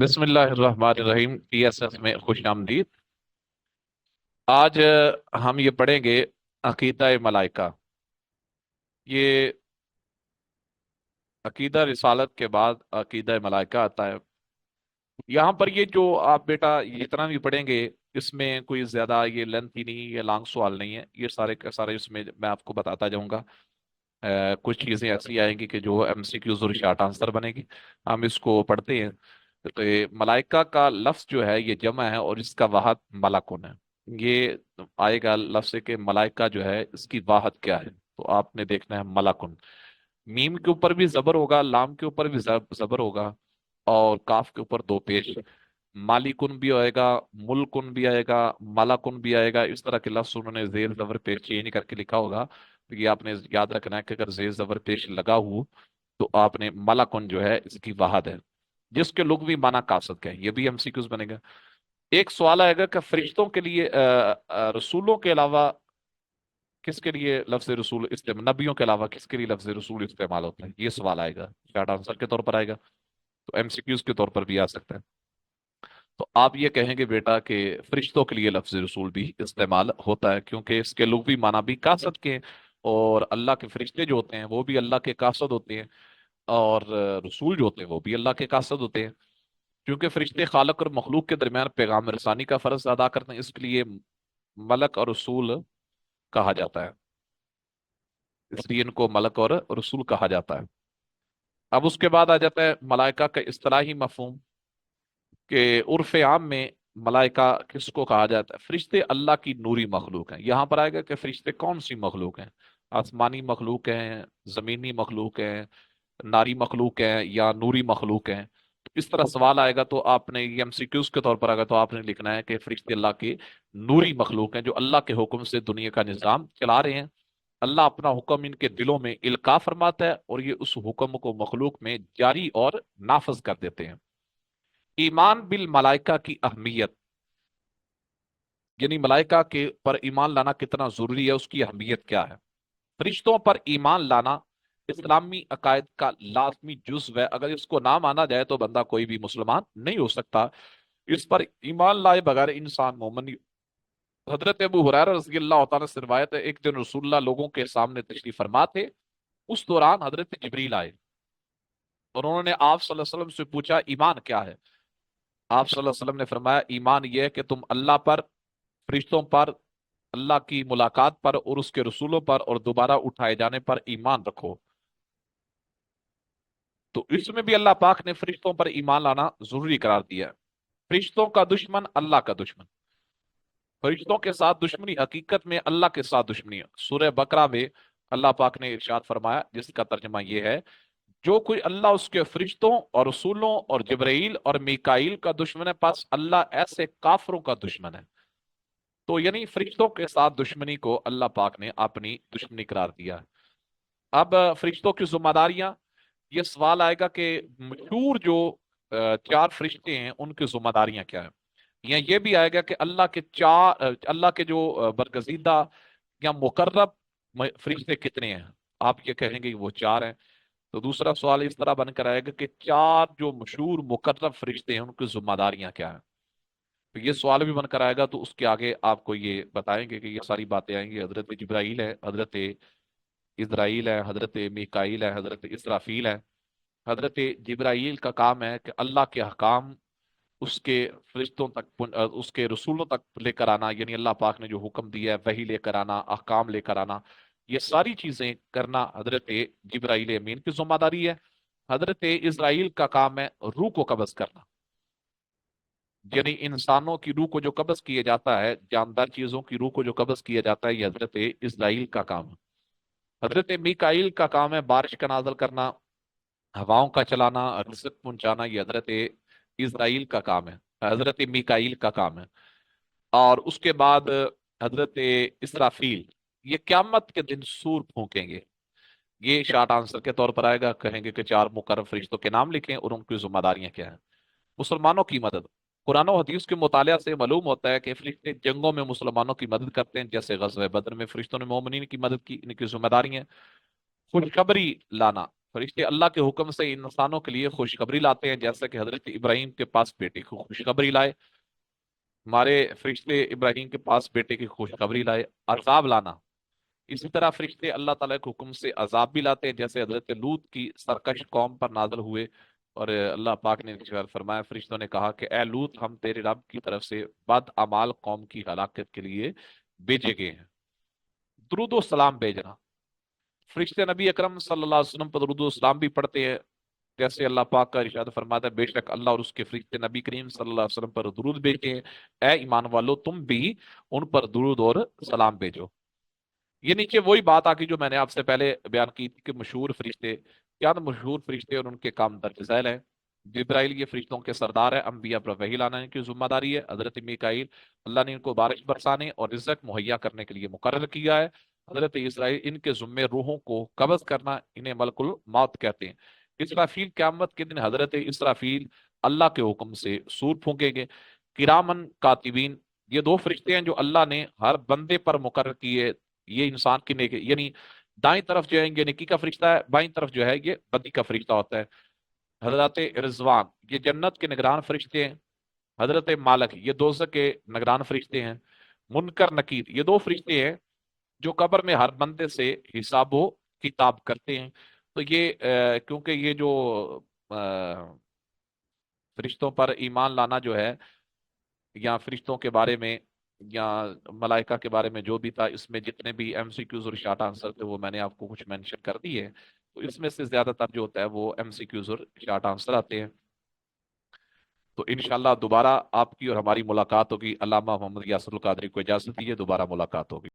بسم اللہ الرحمن الرحیم، ٹی ایس ایس میں خوش آمدید۔ آج ہم یہ پڑھیں گے عقیدہ ملائکہ۔ یہ عقیدہ رسالت کے بعد عقیدہ ملائکہ آتا ہے۔ یہاں پر یہ جو آپ بیٹا یہ اتنا بھی پڑھیں گے، اس میں کوئی زیادہ یہ لینتھ ہی نہیں، یہ لانگ سوال نہیں ہے، یہ سارے کے سارے اس میں آپ کو بتاتا جاؤں گا۔ کچھ چیزیں ایسی آئیں گی کہ جو ایم سی کیوز اور شارٹ آنسر بنے گی۔ ہم اس کو پڑھتے ہیں۔ تو یہ ملائکہ کا لفظ جو ہے یہ جمع ہے اور اس کا واحد ملکن ہے۔ یہ آئے گا لفظ کہ ملائکہ جو ہے اس کی واحد کیا ہے، تو آپ نے دیکھنا ہے ملکن۔ میم کے اوپر بھی زبر ہوگا، لام کے اوپر بھی زبر ہوگا، اور کاف کے اوپر دو پیش۔ مالکن بھی آئے گا، ملکن بھی آئے گا، ملکن بھی آئے گا۔ اس طرح کے لفظ انہوں نے زیر زبر پیش چینج کر کے لکھا ہوگا، تو یہ آپ نے یاد رکھنا ہے کہ اگر زیر زبر پیش لگا ہو تو آپ نے ملکن جو ہے اس کی واحد ہے، جس کے لغوی معنی کاسد کے ہیں۔ یہ بھی ایم سی کیوز بنے گا۔ ایک سوال آئے گا کہ فرشتوں کے لیے رسولوں کے علاوہ کس کے لیے لفظ رسول استعمال، نبیوں کے علاوہ کس کے لیے لفظ رسول استعمال ہوتا ہے، یہ سوال آئے گا، شارٹ آنسر کے طور پر آئے گا، تو ایم سی کیوز کے طور پر بھی آ سکتا ہے۔ تو آپ یہ کہیں گے بیٹا کہ فرشتوں کے لیے لفظ رسول بھی استعمال ہوتا ہے، کیونکہ اس کے لغوی معنی بھی کاسد کے ہیں، اور اللہ کے فرشتے جو ہوتے ہیں وہ بھی اللہ کے کاسد ہوتے ہیں، اور رسول جو ہوتے ہیں وہ بھی اللہ کے کاسد ہوتے ہیں۔ کیونکہ فرشتے خالق اور مخلوق کے درمیان پیغام رسانی کا فرض ادا کرتے ہیں، اس کے لیے ملک اور رسول کہا جاتا ہے، اس لیے ان کو ملک اور رسول کہا جاتا ہے۔ اب اس کے بعد آ جاتا ہے ملائکہ کا اصطلاحی مفہوم، کہ عرف عام میں ملائکہ کس کو کہا جاتا ہے؟ فرشتے اللہ کی نوری مخلوق ہیں۔ یہاں پر آئے گا کہ فرشتے کون سی مخلوق ہیں، آسمانی مخلوق ہیں، زمینی مخلوق ہیں، ناری مخلوق ہیں، یا نوری مخلوق ہیں؟ اس طرح سوال آئے گا تو آپ نے یہ ایم سی کیوز کے طور پر آگا تو آپ نے لکھنا ہے کہ فرشتے اللہ کے نوری مخلوق ہیں، جو اللہ کے حکم سے دنیا کا نظام چلا رہے ہیں۔ اللہ اپنا حکم ان کے دلوں میں القاء فرماتا ہے، اور یہ اس حکم کو مخلوق میں جاری اور نافذ کر دیتے ہیں۔ ایمان بالملائکہ کی اہمیت، یعنی ملائکہ کے پر ایمان لانا کتنا ضروری ہے، اس کی اہمیت کیا ہے؟ فرشتوں پر ایمان لانا اسلامی عقائد کا لازمی جزو ہے۔ اگر اس کو نہ مانا جائے تو بندہ کوئی بھی مسلمان نہیں ہو سکتا۔ اس پر ایمان لائے بغیر انسان مومن نہیں۔ حضرت ابو ہریرہ رضی اللہ تعالیٰ سے روایت ہے، ایک دن رسول اللہ لوگوں کے سامنے تشریف فرما تھے۔ اس دوران حضرت جبریل آئے اور انہوں نے آپ صلی اللہ علیہ وسلم سے پوچھا ایمان کیا ہے؟ آپ صلی اللہ علیہ وسلم نے فرمایا ایمان یہ ہے کہ تم اللہ پر، فرشتوں پر، اللہ کی ملاقات پر اور اس کے رسولوں پر اور دوبارہ اٹھائے جانے پر ایمان رکھو۔ تو اس میں بھی اللہ پاک نے فرشتوں پر ایمان لانا ضروری قرار دیا ہے۔ فرشتوں کا دشمن اللہ کا دشمن، فرشتوں کے ساتھ دشمنی حقیقت میں اللہ کے ساتھ دشمنی ہے۔ سورہ بقرہ میں اللہ پاک نے ارشاد فرمایا، جس کا ترجمہ یہ ہے، جو کوئی اللہ اس کے فرشتوں اور رسولوں اور جبرائیل اور میکائیل کا دشمن ہے، پس اللہ ایسے کافروں کا دشمن ہے۔ تو یعنی فرشتوں کے ساتھ دشمنی کو اللہ پاک نے اپنی دشمنی قرار دیا ہے۔ اب فرشتوں کی ذمہ داریاں، یہ سوال آئے گا کہ مشہور جو چار فرشتے ہیں ان کی ذمہ داریاں کیا ہیں؟ یا یہ بھی آئے گا کہ اللہ کے چار اللہ کے جو برگزیدہ یا مقرب فرشتے کتنے ہیں؟ آپ یہ کہیں گے کہ وہ چار ہیں۔ تو دوسرا سوال اس طرح بن کر آئے گا کہ چار جو مشہور مقرب فرشتے ہیں ان کی ذمہ داریاں کیا ہیں؟ تو یہ سوال بھی بن کر آئے گا، تو اس کے آگے آپ کو یہ بتائیں گے کہ یہ ساری باتیں آئیں گی۔ حضرت جبرائیل ہے، حضرت اسرائیل ہے، حضرت میکائیل ہے، حضرت اسرافیل ہے۔ حضرت جبرائیل کا کام ہے کہ اللہ کے احکام اس کے فرشتوں تک اس کے رسولوں تک لے کر آنا، یعنی اللہ پاک نے جو حکم دیا ہے وہی لے کر آنا، احکام لے کر آنا، یہ ساری چیزیں کرنا حضرت جبرائیل امین کی ذمہ داری ہے۔ حضرت اسرائیل کا کام ہے روح کو قبض کرنا، یعنی انسانوں کی روح کو جو قبض کیا جاتا ہے، جاندار چیزوں کی روح کو جو قبض کیا جاتا ہے، یہ حضرت اسرائیل کا کام ہے۔ حضرت میکائیل کا کام ہے بارش کا نازل کرنا، ہواؤں کا چلانا، رزق پہنچانا، یہ حضرت اسرائیل کا کام ہے، حضرت میکائیل کا کام ہے۔ اور اس کے بعد حضرت اسرافیل، یہ قیامت کے دن سور پھونکیں گے۔ یہ شارٹ آنسر کے طور پر آئے گا، کہیں گے کہ چار مقرب فرشتوں کے نام لکھیں اور ان کی ذمہ داریاں کیا ہیں۔ مسلمانوں کی مدد، قرآن و حدیث کے مطالعہ سے معلوم ہوتا ہے کہ فرشتے جنگوں میں مسلمانوں کی مدد کرتے ہیں، جیسے غزوہ بدر میں فرشتوں نے مومنین کی مدد کی، ان کی ذمہ داریاں: خوشخبری لانا، فرشتے اللہ کے حکم سے انسانوں کے لیے خوشخبری لاتے ہیں، جیسے کہ حضرت ابراہیم کے پاس بیٹے کی خوشخبری لائے، ہمارے فرشتے ابراہیم کے پاس بیٹے کی خوشخبری لائے۔ عذاب لانا، اسی طرح فرشتے اللہ تعالیٰ کے حکم سے عذاب بھی لاتے ہیں، جیسے حضرت لوط کی سرکش قوم پر نازل ہوئے، اور اللہ پاک نے فرمایا، فرشتوں نے کہا کہ اے لوط، ہم تیرے رب کی طرف سے بد اعمال قوم کی ہلاکت کے لیے بھیجے گئے ہیں۔ درود و سلام بھیجنا، فرشتے نبی اکرم صلی اللہ علیہ وسلم پر درود و سلام بھی پڑھتے ہیں، جیسے اللہ پاک کا ارشاد فرماتا ہے، بے شک اللہ اور اس کے فرشتے نبی کریم صلی اللہ علیہ وسلم پر درود بھیجتے ہیں، اے ایمان والو تم بھی ان پر درود اور سلام بھیجو۔ یہ نیچے وہی بات آ گئی جو میں نے آپ سے پہلے بیان کی تھی کہ مشہور فرشتے، کیا مشہور فرشتے اور ان کے کام درج ذیل ہیں۔ جبرائیل یہ فرشتوں کے سردار ہے، انبیاء پر وحی لانا ان کی ذمہ داری ہے۔ حضرت میکائیل، اللہ نے ان کو بارش برسانے اور رزق مہیا کرنے کے لیے مقرر کیا ہے۔ حضرت اسرائیل، ان کے ذمے روحوں کو قبض کرنا، انہیں ملک الموت کہتے ہیں۔ اسرافیل، قیامت کے دن حضرت اسرافیل اللہ کے حکم سے سور پھونکیں گے۔ کرامن کاتبین، یہ دو فرشتے ہیں جو اللہ نے ہر بندے پر مقرر کیے، یہ انسان کی نیکی، یعنی دائیں طرف جو ہے یہ نیکی کا فرشتہ ہے، بائیں طرف جو ہے یہ بدی کا فرشتہ ہوتا ہے۔ حضرت رضوان، یہ جنت کے نگران فرشتے ہیں۔ حضرت مالک، یہ دوزخ کے نگران فرشتے ہیں۔ منکر نکیر، یہ دو فرشتے ہیں جو قبر میں ہر بندے سے حساب و کتاب کرتے ہیں۔ تو یہ کیونکہ یہ جو فرشتوں پر ایمان لانا جو ہے، یا فرشتوں کے بارے میں یا ملائکہ کے بارے میں جو بھی تھا، اس میں جتنے بھی ایم سی کیوز اور شارٹ آنسر تھے وہ میں نے آپ کو کچھ مینشن کر دی ہے، تو اس میں سے زیادہ تر جو ہوتا ہے وہ ایم سی کیوز اور شارٹ آنسر آتے ہیں۔ تو انشاءاللہ دوبارہ آپ کی اور ہماری ملاقات ہوگی۔ علامہ محمد یاسر القادری کو اجازت دیجیے، دوبارہ ملاقات ہوگی۔